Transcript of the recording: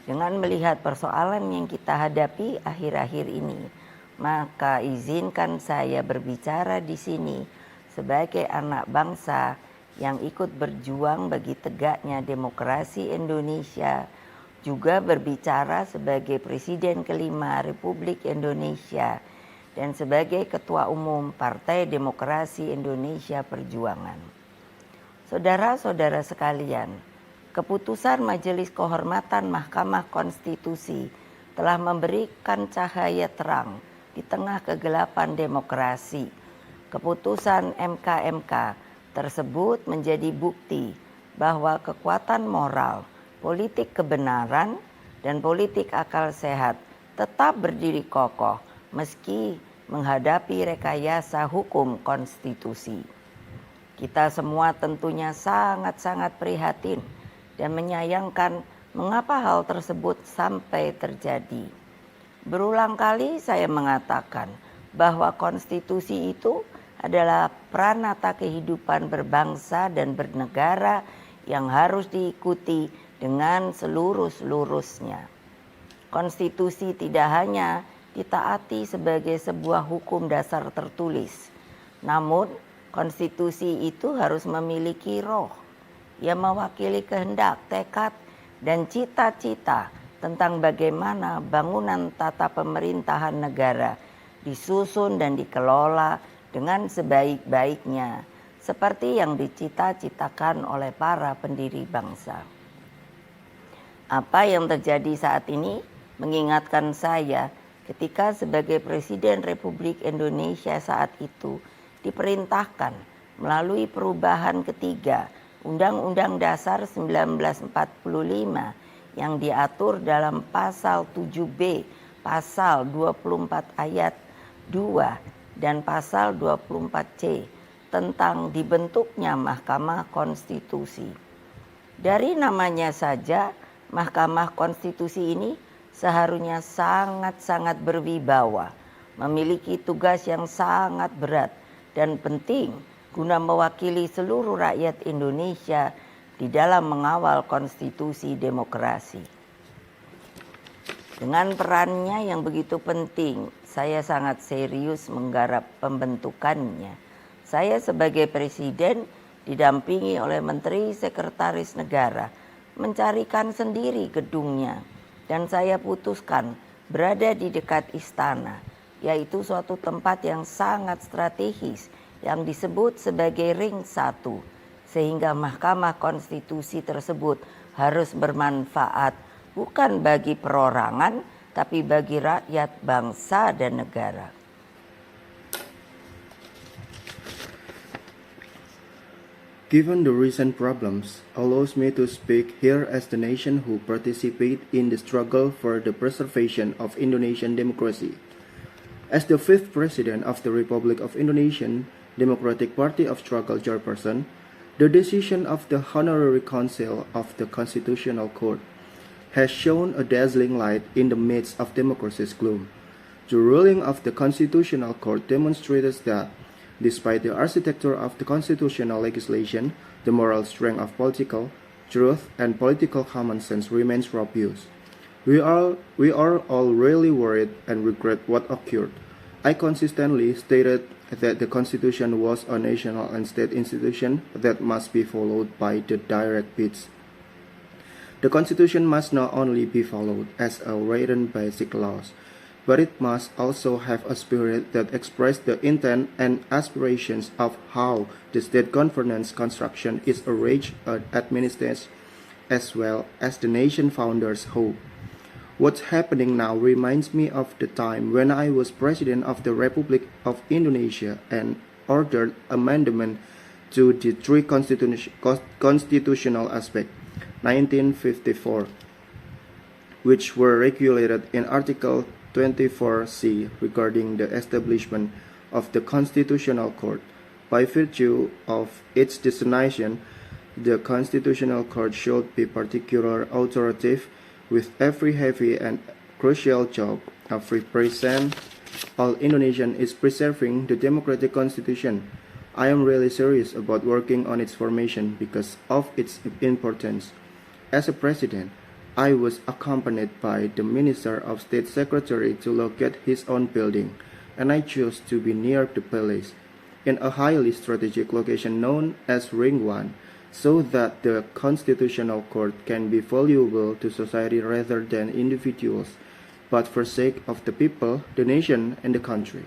Dengan melihat persoalan yang kita hadapi akhir-akhir ini, maka izinkan saya berbicara di sini sebagai anak bangsa yang ikut berjuang bagi tegaknya demokrasi Indonesia, juga berbicara sebagai Presiden kelima Republik Indonesia dan sebagai Ketua Umum Partai Demokrasi Indonesia Perjuangan. Saudara-saudara sekalian, keputusan Majelis Kehormatan Mahkamah Konstitusi telah memberikan cahaya terang di tengah kegelapan demokrasi. Keputusan MK tersebut menjadi bukti bahwa kekuatan moral, politik kebenaran, dan politik akal sehat tetap berdiri kokoh meski menghadapi rekayasa hukum konstitusi. Kita semua tentunya sangat-sangat prihatin dan menyayangkan mengapa hal tersebut sampai terjadi. Berulang kali saya mengatakan bahwa konstitusi itu adalah pranata kehidupan berbangsa dan bernegara yang harus diikuti dengan seluruh-seluruhnya. Konstitusi tidak hanya ditaati sebagai sebuah hukum dasar tertulis, namun konstitusi itu harus memiliki roh yang mewakili kehendak, tekad, dan cita-cita tentang bagaimana bangunan tata pemerintahan negara disusun dan dikelola dengan sebaik-baiknya, seperti yang dicita-citakan oleh para pendiri bangsa. Apa yang terjadi saat ini mengingatkan saya ketika sebagai Presiden Republik Indonesia saat itu diperintahkan melalui perubahan ketiga Undang-Undang Dasar 1945 yang diatur dalam pasal 7B, pasal 24 ayat 2 dan pasal 24C tentang dibentuknya Mahkamah Konstitusi. Dari namanya saja, Mahkamah Konstitusi ini seharusnya sangat-sangat berwibawa, memiliki tugas yang sangat berat dan penting guna mewakili seluruh rakyat Indonesia di dalam mengawal konstitusi demokrasi. Dengan perannya yang begitu penting, saya sangat serius menggarap pembentukannya. Saya sebagai Presiden didampingi oleh Menteri Sekretaris Negara mencarikan sendiri gedungnya, dan saya putuskan berada di dekat istana, yaitu suatu tempat yang sangat strategis yang disebut sebagai Ring 1, sehingga Mahkamah Konstitusi tersebut harus bermanfaat bukan bagi perorangan, tapi bagi rakyat, bangsa, dan negara. Given the recent problems, allows me to speak here as the nation who participate in the struggle for the preservation of Indonesian democracy. As the fifth President of the Republic of Indonesia Democratic Party of Struggle chairperson, the decision of the Honorary Council of the Constitutional Court has shown a dazzling light in the midst of democracy's gloom. The ruling of the Constitutional Court demonstrates that, despite the architecture of the constitutional legislation, the moral strength of political truth and political common sense remains robust. We are all really worried and regret what occurred. I consistently stated that the Constitution was a national and state institution that must be followed by the direct beats. The Constitution must not only be followed as a written basic laws, but it must also have a spirit that expresses the intent and aspirations of how the state governance construction is arranged and administered, as well as the nation founders' hope. What's happening now reminds me of the time when I was President of the Republic of Indonesia and ordered amendment to the three constitutional aspects, 1954, which were regulated in Article 24C regarding the establishment of the Constitutional Court. By virtue of its designation, the Constitutional Court should be particularly authoritative with every heavy and crucial job of represent all Indonesian is preserving the democratic constitution. I am really serious about working on its formation because of its importance. As a president, I was accompanied by the Minister of State Secretary to locate his own building, and I chose to be near the palace, in a highly strategic location known as Ring 1, so that the Constitutional Court can be valuable to society rather than individuals, but for sake of the people, the nation, and the country.